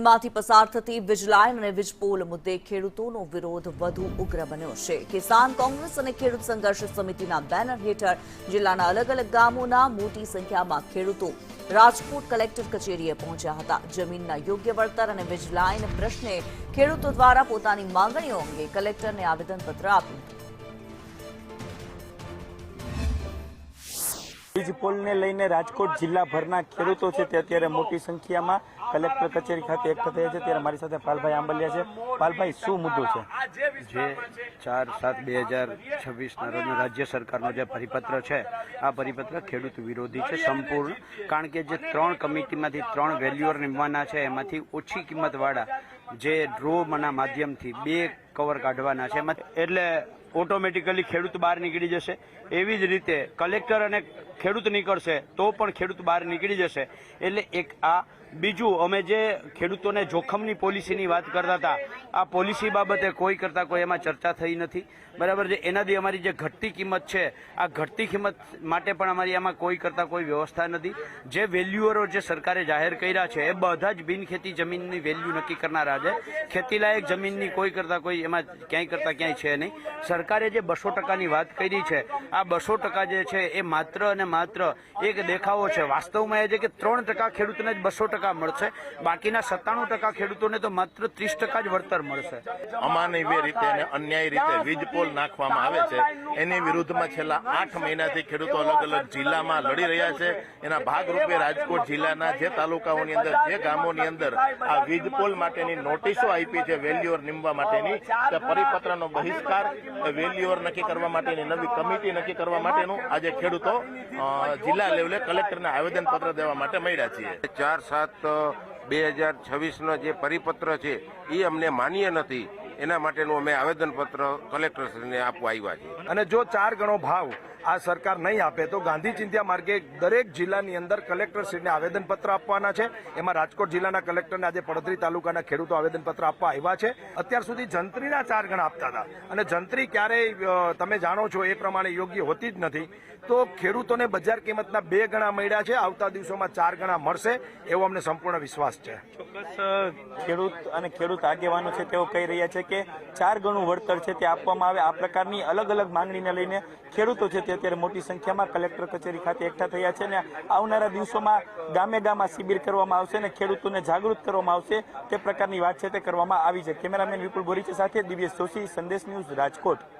જમીનમાંથી પસાર થતી વીજ લાઇન અને વીજ પોલ મુદ્દે ખેડૂતોનો વિરોધ વધુ ઉગ્ર બન્યો છે। કિસાન કોંગ્રેસ અને ખેડૂત સંઘર્ષ સમિતિના બેનર હેઠળ જિલ્લાના અલગ અલગ ગામોના મોટી સંખ્યામાં ખેડૂતો રાજકોટ કલેક્ટર કચેરીએ પહોંચ્યા હતા। જમીનના યોગ્ય વળતર અને વીજ લાઇન પ્રશ્ને ખેડૂતો દ્વારા પોતાની માંગણીઓ અંગે કલેક્ટરને આવેદનપત્ર આપ્યું હતું। વીજ પોલને લઈને રાજકોટ જિલ્લાભરના ખેડૂતો છે તે અત્યારે મોટી સંખ્યામાં કલેક્ટર કચેરી ખાતે એકઠા થયા છે। ત્યારે મારી સાથે પાલભાઈ આંબલિયા છે। પાલભાઈ, શું મુદ્દો છે? જે 4/7/2026ના રોજ રાજ્ય સરકારનો જે પરિપત્ર છે, આ પરિપત્ર ખેડૂત વિરોધી છે સંપૂર્ણ। કારણ કે જે 3 કમિટીમાંથી 3 વેલ્યુઅર નિમવાના છે, એમાંથી ઓછી કિંમતવાળા જે ડ્રોના માધ્યમથી 2 કવર કાઢવાના છે, એટલે ઓટોમેટિકલી ખેડૂત બહાર નીકળી જશે। એવી જ રીતે કલેક્ટર અને ખેડૂત નીકળશે તો પણ ખેડૂત બહાર નીકળી જશે। એટલે એક આ બીજું, અમે જે ખેડૂતોને જોખમની પોલિસીની વાત કરતા હતા, આ પોલિસી બાબતે કોઈ કરતા કોઈ એમાં ચર્ચા થઈ નથી, બરાબર છે। એનાથી અમારી જે ઘટતી કિંમત છે, આ ઘટતી કિંમત માટે પણ અમારી આમાં કોઈ કરતા કોઈ વ્યવસ્થા નથી। જે વેલ્યુઅરો જે સરકારે જાહેર કર્યા છે, એ બધા જ બિનખેતી જમીનની વેલ્યુ નક્કી કરનારા છે। ખેતીલાયક જમીનની કોઈ કરતા કોઈ એમાં ક્યાંય છે નહીં। સરકારે જે 200%ની વાત કરી છે, આ 200% જે છે એ માત્ર અને માત્ર એક દેખાવો છે। વાસ્તવમાં એ છે કે 3% ખેડૂતને જ 200% મળશે, બાકીના 97% ખેડૂતોને તો માત્ર 30% જ વળતર મળશે। અમાનવીય રીતે અને અન્યાયી રીતે વીજ પોલ નાખવામાં આવે છે, એની વિરુદ્ધમાં છેલ્લા 8 મહિનાથી ખેડૂતો અલગ અલગ જિલ્લામાં લડી રહ્યા છે। એના ભાગરૂપે રાજકોટ જિલ્લાના જે તાલુકાઓની અંદર, જે ગામોની અંદર આ વીજ પોલ માટેની નોટિસો આપી છે, વેલ્યુઅર નીમવા માટેની, તે પરિપત્રનો બહિષ્કાર, વેલ્યુઅર નક્કી કરવા માટેની નવી કમિટી નક્કી કરવા માટેનું આજે ખેડૂતો જિલ્લા લેવલે કલેક્ટરને આવેદનપત્ર દેવા માટે મળ્યા છીએ। 4/7/2026નો જે પરિપત્ર છે એ અમને માન્ય નથી, એના માટેનું અમે આવેદનપત્ર કલેક્ટરશ્રીને આપવા આવ્યા છીએ। અને જો 4 ગણો ભાવ આ સરકાર નહીં આપે તો ગાંધી ચિંધ્યા માર્ગે દરેક જિલ્લાની અંદર કલેક્ટરશ્રીને આવેદનપત્ર આપવાના છે। એમાં રાજકોટ જિલ્લાના કલેક્ટરને આજે પડધરી તાલુકાના ખેડૂતો આવેદનપત્ર આપવા આવ્યા છે। અત્યાર સુધી જંત્રીના 4 ગણા આપતા હતા, અને જંત્રી ક્યારેય તમે જાણો છો એ પ્રમાણે યોગ્ય હોતી જ નથી। તો ખેડૂતોને બજાર કિંમતના 2 ગણા મળ્યા છે, આવતા દિવસોમાં 4 ગણા મળશે એવો અમને સંપૂર્ણ વિશ્વાસ છે। ચોક્કસ ખેડૂત અને ખેડૂત આગેવાનો છે તેઓ કહી રહ્યા છે કે 4 ગણું વળતર છે તે આપવામાં આવે। આ પ્રકારની અલગ અલગ માંગણીને લઈને ખેડૂતો છે તે અત્યારે મોટી સંખ્યામાં કલેક્ટર કચેરી ખાતે એકઠા થયા છે, અને આવનારા દિવસોમાં ગામે ગામ શિબિર કરવામાં આવશે અને ખેડૂતોને જાગૃત કરવામાં આવશે, તે પ્રકારની વાત છે તે કરવામાં આવી છે। કેમેરામેન વિપુલ બોરીચા સાથે દિવ્યેશ જોશી, સંદેશ ન્યૂઝ, રાજકોટ।